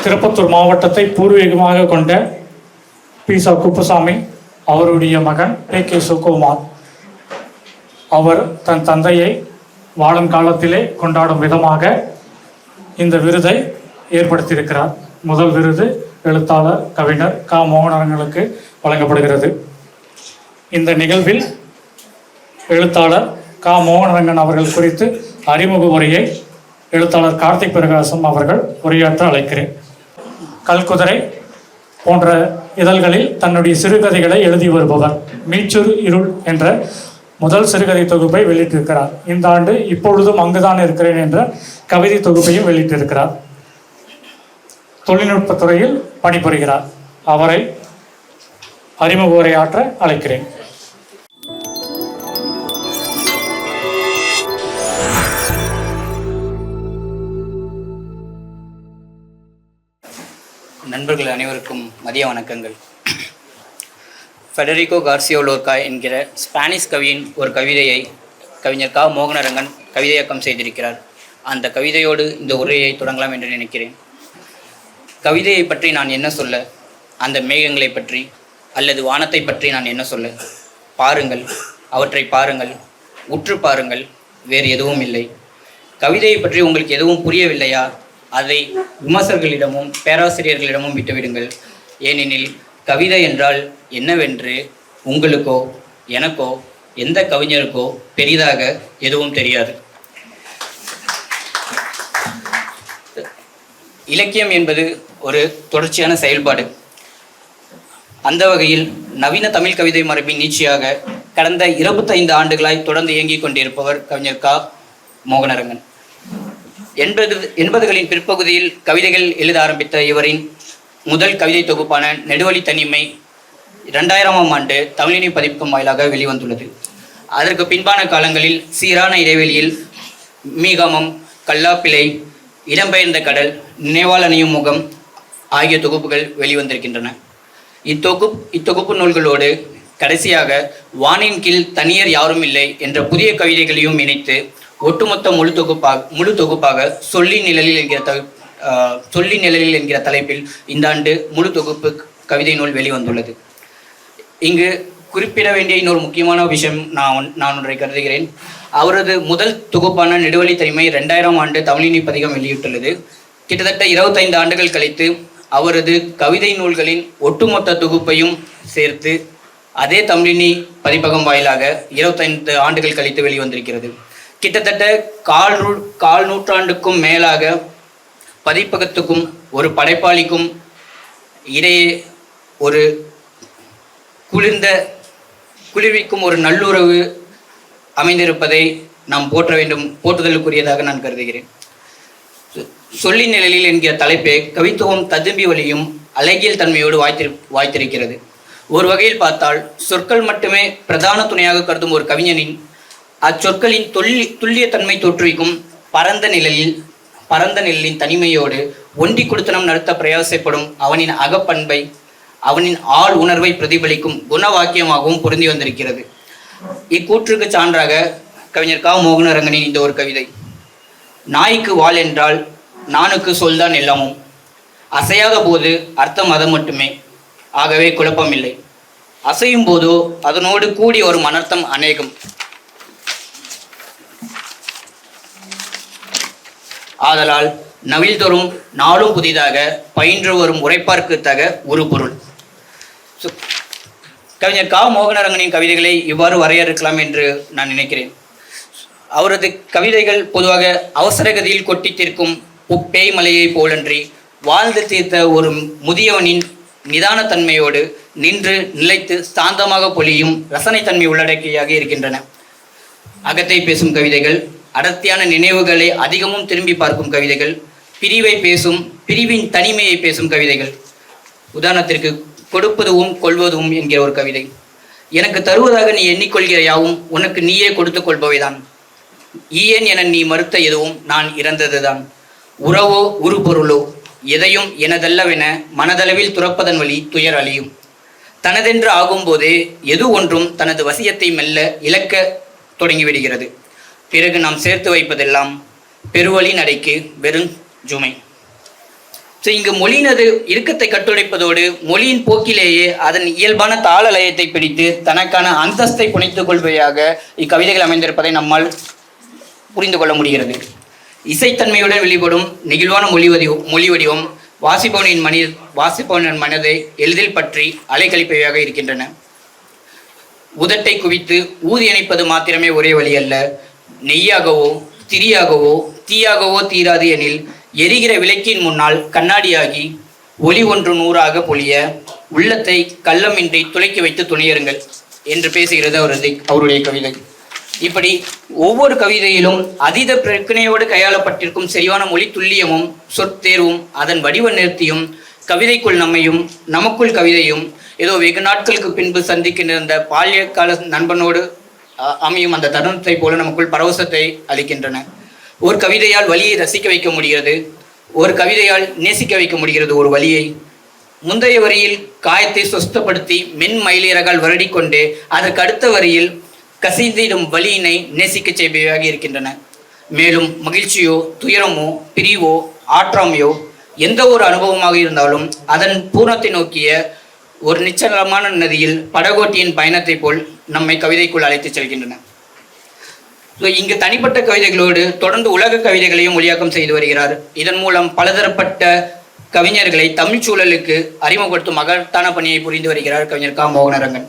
திருப்பத்தூர் மாவட்டத்தை பூர்வீகமாக கொண்ட பி.ச. குப்புசாமி அவருடைய மகன் கே. சுகுமார் அவர் தன் தந்தையை வாழும் காலத்திலே கொண்டாடும் விதமாக இந்த விருதை ஏற்படுத்தியிருக்கிறார். முதல் விருது எழுத்தாளர் கவிஞர் மோகனரங்கனுக்கு வழங்கப்படுகிறது. இந்த நிகழ்வில் எழுத்தாளர் மோகனரங்கன் அவர்கள் குறித்து அறிமுக உரையை எழுத்தாளர் கார்த்திக் பிரகாசம் அவர்கள் உரையாற்ற அழைக்கிறேன். கல்குதிரை போன்ற இதழ்களில் தன்னுடைய சிறுகதைகளை எழுதி வருபவர். மீச்சுர் இருள் என்ற முதல் சிறுகதை தொகுப்பை வெளியிட்டிருக்கிறார். இந்த ஆண்டு இப்பொழுதும் அங்குதான் இருக்கிறேன் என்ற கவிதை தொகுப்பையும் வெளியிட்டிருக்கிறார். தொழில்நுட்பத்துறையில் பணிபுரிகிறார். அவரை அறிமுக உரையாற்ற அழைக்கிறேன். நண்பர்கள் அனைவருக்கும் மதிய வணக்கங்கள். ஃபெடரிகோ கார்சியா லோர்கா என்கிற ஸ்பானிஷ் கவியின் ஒரு கவிதையை கவிஞர் மோகனரங்கன் கவிதையாக்கம் செய்திருக்கிறார். அந்த கவிதையோடு இந்த உரையை தொடங்கலாம் என்று நினைக்கிறேன். கவிதையை பற்றி நான் என்ன சொல்ல, அந்த மேகங்களை பற்றி அல்லது வானத்தை பற்றி நான் என்ன சொல்ல? பாருங்கள், அவற்றை பாருங்கள், உற்று பாருங்கள், வேறு எதுவும் இல்லை. கவிதையை பற்றி உங்களுக்கு எதுவும் புரியவில்லையா? அதை விமர்சகர்களிடமும் பேராசிரியர்களிடமும் விட்டுவிடுங்கள். ஏனெனில் கவிதை என்றால் என்னவென்று உங்களுக்கோ எனக்கோ எந்த கவிஞருக்கோ பெரிதாக எதுவும் தெரியாது. இலக்கியம் என்பது ஒரு தொடர்ச்சியான செயல்பாடு. அந்த வகையில் நவீன தமிழ் கவிதை மரபின் நீட்சியாக கடந்த 25 ஆண்டுகளாய் தொடர்ந்து இயங்கிக் கொண்டிருப்பவர் கவிஞர் மோகனரங்கன். 80களின் பிற்பகுதியில் கவிதைகள் எழுத ஆரம்பித்த இவரின் முதல் கவிதை தொகுப்பான நெடுவழி தனிமை 2000ஆம் ஆண்டு தமிழினி பதிப்பகம் வாயிலாக வெளிவந்துள்ளது. அதற்கு பின்பான காலங்களில் சீரான இடைவெளியில் மீகாமம், கல்லாப்பிள்ளை, இடம்பெயர்ந்த கடல், நினைவால் அணியும் முகம் ஆகிய தொகுப்புகள் வெளிவந்திருக்கின்றன. இத்தொகுப்பு நூல்களோடு கடைசியாக வானின் கீழ் தனியர் யாரும் இல்லை என்ற புதிய கவிதைகளையும் இணைத்து ஒட்டுமொத்த முழு தொகுப்பாக சொல்லி நிழலில் என்கிற தலைப்பில் இந்த ஆண்டு முழு தொகுப்பு கவிதை நூல் வெளிவந்துள்ளது. இங்கு குறிப்பிட வேண்டிய இன்னொரு முக்கியமான விஷயம் நான் ஒன்றை கருதுகிறேன். அவரது முதல் தொகுப்பான நெடுவழி தனிமை 2000ஆம் ஆண்டு தமிழினி பதிகம் வெளியிட்டுள்ளது. கிட்டத்தட்ட 25 ஆண்டுகள் கழித்து அவரது கவிதை நூல்களின் ஒட்டுமொத்த தொகுப்பையும் சேர்த்து அதே தமிழினி பதிப்பகம் வாயிலாக 25 ஆண்டுகள் கழித்து வெளிவந்திருக்கிறது. கிட்டத்தட்ட கால் நூற்றாண்டுக்கும் மேலாக பதிப்பகத்துக்கும் ஒரு படைப்பாளிக்கும் இடையே ஒரு குளிர்விக்கும் ஒரு நல்லுறவு அமைந்திருப்பதை நாம் போற்றுதலுக்குரியதாக நான் கருதுகிறேன். சொல்லி நிழலில் என்கிற தலைப்பே கவித்துவம் ததும்பி வழியும் அழகியல் தன்மையோடு வாய்த்திருக்கிறது. ஒரு வகையில் பார்த்தால் சொற்கள் மட்டுமே பிரதான துணையாக கருதும் ஒரு கவிஞனின் அச்சொற்களின் துல்லிய தன்மை தோற்றுவிக்கும் பரந்த நிழலின் தனிமையோடு ஒன்றி கொடுத்தனம் நடத்த பிரயாசப்படும் அவனின் அகப்பண்பை, அவனின் ஆள் உணர்வை பிரதிபலிக்கும் குணவாக்கியமாகவும் பொருந்தி வந்திருக்கிறது. இக்கூற்றுக்கு சான்றாக கவிஞர் மோகனரங்கனின் இந்த ஒரு கவிதை. நாய்க்கு வாள் என்றால் நானுக்கு சொல்தான் எல்லாமும். அசையாத போது அர்த்தம் அது மட்டுமே, ஆகவே குழப்பமில்லை. அசையும் போதோ அதனோடு கூடி வரும் அனர்த்தம் அநேகம். ஆதலால் நவில்தொறும் நாளும் புதிதாக பயின்று வரும் உரைப்பார்க்கு தக ஒரு பொருள். கவிஞர் மோகனரங்கனின் கவிதைகளை இவ்வாறு வரையறுக்கலாம் என்று நான் நினைக்கிறேன். அவரது கவிதைகள் பொதுவாக அவசரகதியில் கொட்டி தீர்க்கும் பேய் மலையை போலன்றி வாழ்ந்து தீர்த்த ஒரு முதியவனின் நிதான தன்மையோடு நின்று நிலைத்து சாந்தமாக பொழியும் ரசனைத்தன்மை உள்ளடக்கியாக இருக்கின்றன. அகத்தை பேசும் கவிதைகள், அடர்த்தியான நினைவுகளை அதிகமும் திரும்பி பார்க்கும் கவிதைகள், பிரிவின் தனிமையை பேசும் கவிதைகள். உதாரணத்திற்கு கொடுப்பதுவும் கொள்வதும் என்கிற ஒரு கவிதை. எனக்கு தருவதாக நீ எண்ணிக்கொள்கிற யாவும் உனக்கு நீயே கொடுத்து கொள்பவைதான். ஈயேன் என நீ மறுத்த எதுவும் நான் இறந்ததுதான். உறவோ உரு பொருளோ எதையும் எனதல்லவென மனதளவில் துறப்பதன் வழி துயர் அழியும். தனதென்று ஆகும்போதே எது ஒன்றும் தனது வசியத்தை மெல்ல இழக்க தொடங்கிவிடுகிறது. பிறகு நாம் சேர்த்து வைப்பதெல்லாம் பெருவழி நடைக்கு வெறும் ஜுமை. ஸோ இங்கு மொழியினது இறுக்கத்தை கட்டுடைப்பதோடு மொழியின் போக்கிலேயே அதன் இயல்பான தாள லயத்தை பிடித்து தனக்கான அந்தஸ்தை புனைத்துக் கொள்வையாக இக்கவிதைகள் அமைந்திருப்பதை நம்மால் புரிந்து கொள்ள முடிகிறது. இசைத்தன்மையுடன் வெளிப்படும் நெகிழ்வான மொழி வடிவம் வாசிப்பவனின் மனதை எளிதில் பற்றி அலைக்கழிப்பவையாக இருக்கின்றன. உதட்டை குவித்து ஊதி அணைப்பது மாத்திரமே ஒரே வழி அல்ல. நெய்யாகவோ திரியாகவோ தீயாகவோ தீராது எனில் எரிகிற விளக்கின் முன்னால் கண்ணாடியாகி ஒளி ஒன்று நூறாக பொழிய உள்ளத்தை கள்ளமின்றி துளைக்கி வைத்து துணையருங்கள் என்று பேசுகிறது அவருடைய கவிதை. இப்படி ஒவ்வொரு கவிதையிலும் அதீத பிரச்சனையோடு கையாளப்பட்டிருக்கும் சரியான மொழி துல்லியமும் சொற்தேர்வும் அதன் வடிவ நிறுத்தியும் கவிதைக்குள் நம்மையும் நமக்குள் கவிதையும் ஏதோ வெகு நாட்களுக்கு பின்பு சந்திக்கின்ற அந்த பால்ய கால நண்பனோடு அமையும் அந்த தருணத்தை போல நமக்குள் பரவசத்தை அளிக்கின்றன. ஒரு கவிதையால் வலியை ரசிக்க வைக்க முடிகிறது, ஒரு கவிதையால் நேசிக்க வைக்க முடிகிறது. ஒரு வலியை முந்தைய வரியில் காயத்தை சொஸ்தப்படுத்தி மென் மயிலிறகால் வருடிக்கொண்டே அதற்கு அடுத்த வரியில் கசிந்திடும் வலியினை நேசிக்க செய்பவையாக இருக்கின்றன. மேலும் மகிழ்ச்சியோ துயரமோ பிரிவோ ஆற்றாமையோ எந்த ஒரு அனுபவமாக இருந்தாலும் அதன் பூர்ணத்தை நோக்கிய ஒரு நிச்சலமான நதியில் படகோட்டியின் பயணத்தை போல் நம்மை கவிதைக்குள் அழைத்து செல்கின்றன. இங்கு தனிப்பட்ட கவிதைகளோடு தொடர்ந்து உலக கவிதைகளையும் மொழியாக்கம் செய்து வருகிறார். இதன் மூலம் பலதரப்பட்ட கவிஞர்களை தமிழ் சூழலுக்கு அறிமுகப்படுத்தும் மகத்தான பணியை புரிந்து வருகிறார் கவிஞர் க. மோகனரங்கன்.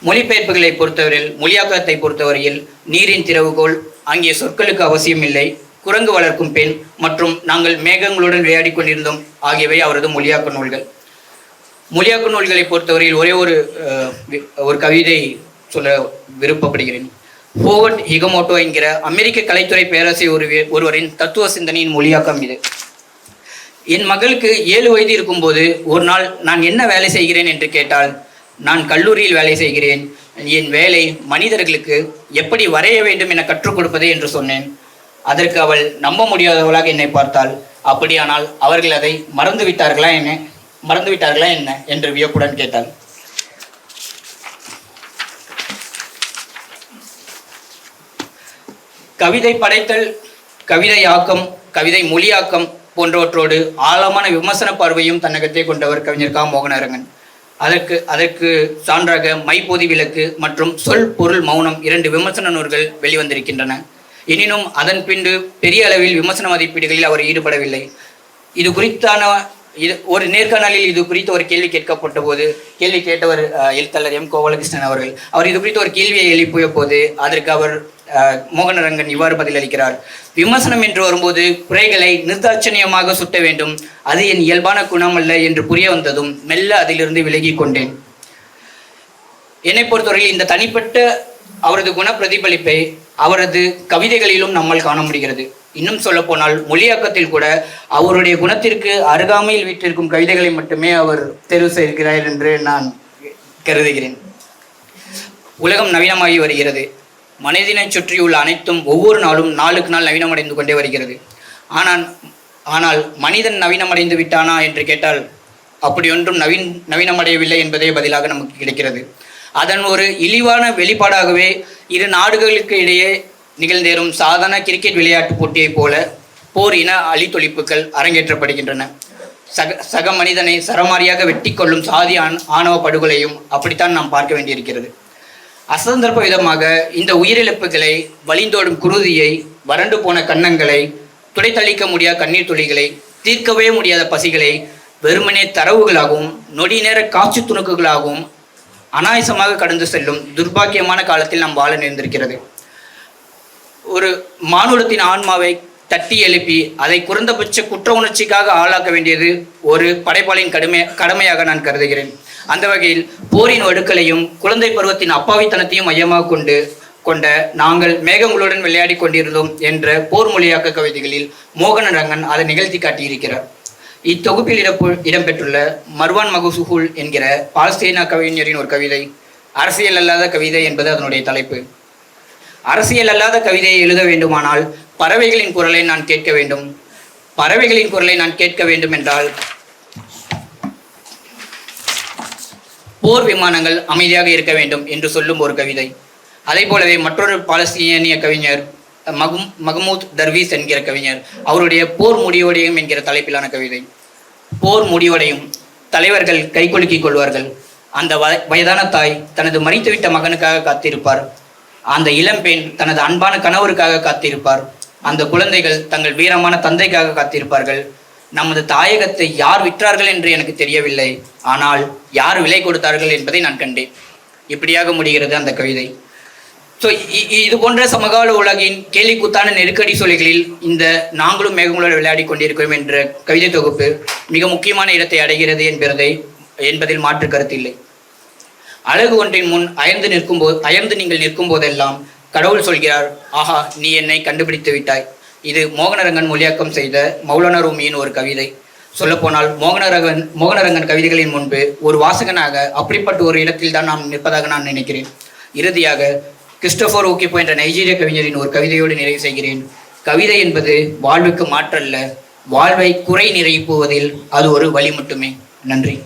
மொழிபெயர்ப்புகளை பொறுத்தவரையில் மொழியாக்கத்தை பொறுத்தவரையில் நீரின் திறவுகோல் ஆகிய சொற்களுக்கு அவசியம் இல்லை, குரங்கு வளர்க்கும் பெண் மற்றும் நாங்கள் மேகங்களுடன் விளையாடி கொண்டிருந்தோம் ஆகியவை அவரது மொழியாக்க நூல்கள். மொழியாக்க நூல்களை பொறுத்தவரையில் ஒரே ஒரு கவிதை சொல்ல விருப்பப்படுகிறேன். ஹோவர்ட் ஹிகமோட்டோ என்கிற அமெரிக்க கலைத்துறை பேராசிரியர் ஒருவரின் தத்துவ சிந்தனையின் மொழியாக்கம் இது. என் மகளுக்கு 7 வயது இருக்கும்போது ஒரு நாள் நான் என்ன வேலை செய்கிறேன் என்று கேட்டால், நான் கல்லூரியில் வேலை செய்கிறேன், என் வேலை மனிதர்களுக்கு எப்படி வரைய வேண்டும் என கற்றுக் கொடுப்பது என்று சொன்னேன். அதற்கு அவள் நம்ப முடியாதவளாக என்னை பார்த்தாள். அப்படியானால் அவர்கள் அதை மறந்து விட்டார்களா என்ன என்று வியப்புடன் கேட்டாள். கவிதை படைத்தல், கவிதை ஆக்கம், கவிதை மொழியாக்கம் போன்றவற்றோடு ஆழமான விமர்சன பார்வையும் தன்னகத்தை கொண்டவர் கவிஞர் க. மோகனரங்கன். அதற்கு சான்றாக மைப்போதி விளக்கு மற்றும் சொல் பொருள் மௌனம் 2 விமர்சன நூல்கள் வெளிவந்திருக்கின்றன. எனினும் அதன் பின்பு பெரிய அளவில் விமர்சன மதிப்பீடுகளில் அவர் ஈடுபடவில்லை. ஒரு நேர்காணலில் இது குறித்து ஒரு கேள்வி கேட்கப்பட்ட போது கேள்வி கேட்டவர் எழுத்தாளர் எம். கோபாலகிருஷ்ணன் அவர் இது குறித்து ஒரு கேள்வியை எழுப்பிய போது அதற்கு அவர் மோகனரங்கன் இவ்வாறு பதிலளிக்கிறார். விமர்சனம் என்று வரும்போது குறைகளை நிர்தாட்சணியமாக சுட்ட வேண்டும், அது என் இயல்பான குணம் அல்ல என்று புரிய வந்ததும் மெல்ல அதிலிருந்து விலகி கொண்டேன். என்னை பொறுத்தவரையில் இந்த தனிப்பட்ட அவரது குண பிரதிபலிப்பை அவரது கவிதைகளிலும் நம்மால் காண முடிகிறது. இன்னும் சொல்ல போனால் மொழியாக்கத்தில் கூட அவருடைய குணத்திற்கு அருகாமையில் வீட்டிற்கும் கவிதைகளை மட்டுமே அவர் தேர்வு செய்கிறார் என்று நான் கருதுகிறேன். உலகம் நவீனமாகி வருகிறது. மனிதனை சுற்றியுள்ள அனைத்தும் ஒவ்வொரு நாளும் நாளுக்கு நாள் நவீனமடைந்து கொண்டே வருகிறது. ஆனால் மனிதன் நவீனமடைந்து விட்டானா என்று கேட்டால் அப்படி ஒன்றும் நவீனமடையவில்லை என்பதே பதிலாக நமக்கு கிடைக்கிறது. அதன் ஒரு இழிவான வெளிப்பாடாகவே 2 நாடுகளுக்கு இடையே நிகழ்ந்தேறும் சாதாரண கிரிக்கெட் விளையாட்டு போட்டியைப் போல போர் இன அழித்தொழிப்புகள் அரங்கேற்றப்படுகின்றன. சக மனிதனை சரமாரியாக வெட்டி கொள்ளும் சாதி ஆணவ படுகொலையும் அப்படித்தான் நாம் பார்க்க வேண்டியிருக்கிறது. அசந்தர்ப்ப விதமாக இந்த உயிரிழப்புகளை, வலிந்தோடும் குருதியை, வறண்டு போன கன்னங்களை, துடைத்தளிக்க முடியாத கண்ணீர் துளிகளை, தீர்க்கவே முடியாத பசிகளை வெறுமனே தரவுகளாகவும் நொடி நேர காட்சி துணுக்குகளாகவும் அனாயசமாக கடந்து செல்லும் துர்பாக்கியமான காலத்தில் நாம் வாழ நேர்ந்திருக்கிறது. ஒரு மானுடத்தின் ஆன்மாவை தட்டி எழுப்பி அதை குறைந்தபட்ச குற்ற உணர்ச்சிக்காக ஆளாக்க வேண்டியது ஒரு படைப்பாளின் கடமையாக நான் கருதுகிறேன். அந்த வகையில் போரின் வடுக்களையும் குழந்தை பருவத்தின் அப்பாவித்தனத்தையும் மையமாக கொண்ட நாங்கள் மேகங்களுடன் விளையாடி கொண்டிருந்தோம் என்ற போர் மொழியாக்க கவிதைகளில் மோகனரங்கன் அதை நிகழ்த்தி காட்டியிருக்கிறார். இத்தொகுப்பில் இடம்பெற்றுள்ள மர்வான் மகுசுஹுல் என்கிற பாலஸ்தீன கவிஞரின் ஒரு கவிதை அரசியல் அல்லாத கவிதை என்பது அதனுடைய தலைப்பு. அரசியல் அல்லாத கவிதையை எழுத வேண்டுமானால் பறவைகளின் குரலை நான் கேட்க வேண்டும். பறவைகளின் குரலை நான் கேட்க வேண்டும் என்றால் போர் விமானங்கள் அமைதியாக இருக்க வேண்டும் என்று சொல்லும் ஒரு கவிதை. அதே போலவே மற்றொரு பாலஸ்தீனிய கவிஞர் மஹ்மூத் தர்வீஸ் என்கிற கவிஞர் அவருடைய போர் முடிவடையும் என்கிற தலைப்பிலான கவிதை. போர் முடிவடையும். தலைவர்கள் கைகுலுக்கிக் கொள்வார்கள். அந்த வயதான தாய் தனது மரித்துவிட்ட மகனுக்காக காத்திருப்பார். அந்த இளம்பெண் தனது அன்பான கணவருக்காக காத்திருப்பார். அந்த குழந்தைகள் தங்கள் வீரமான தந்தைக்காக காத்திருப்பார்கள். நமது தாயகத்தை யார் விற்றார்கள் என்று எனக்கு தெரியவில்லை, ஆனால் யார் விலை கொடுத்தார்கள் என்பதை நான் கண்டேன். இப்படியாக முடிகிறது அந்த கவிதை. ஸோ இது போன்ற சமகால உலகின் கேலிக்கூத்தான நெருக்கடி சூழல்களில் இந்த நாங்களும் மேகங்களோடு விளையாடி கொண்டிருக்கிறோம் என்ற கவிதை தொகுப்பு மிக முக்கியமான இடத்தை அடைகிறது என்பதில் மாற்று கருத்தில்லை. அழகு ஒன்றின் முன் அயர்ந்து நீங்கள் நிற்கும் போதெல்லாம் கடவுள் சொல்கிறார், ஆஹா, நீ என்னை கண்டுபிடித்து விட்டாய். இது மோகனரங்கன் மொழியாக்கம் செய்த மௌலானா ரூமியின் ஒரு கவிதை. சொல்லப்போனால் மோகனரங்கன் கவிதைகளின் முன்பு ஒரு வாசகனாக அப்படிப்பட்ட ஒரு இடத்தில் தான் நாம் நிற்பதாக நான் நினைக்கிறேன். இறுதியாக கிறிஸ்டோபர் ஓகிப்போ என்ற நைஜீரிய கவிஞரின் ஒரு கவிதையோடு நிறைவு செய்கிறேன். கவிதை என்பது வாழ்வுக்கு மாற்றல்ல, வாழ்வை குறை நிறைப்புவதில் அது ஒரு வழி மட்டுமே. நன்றி.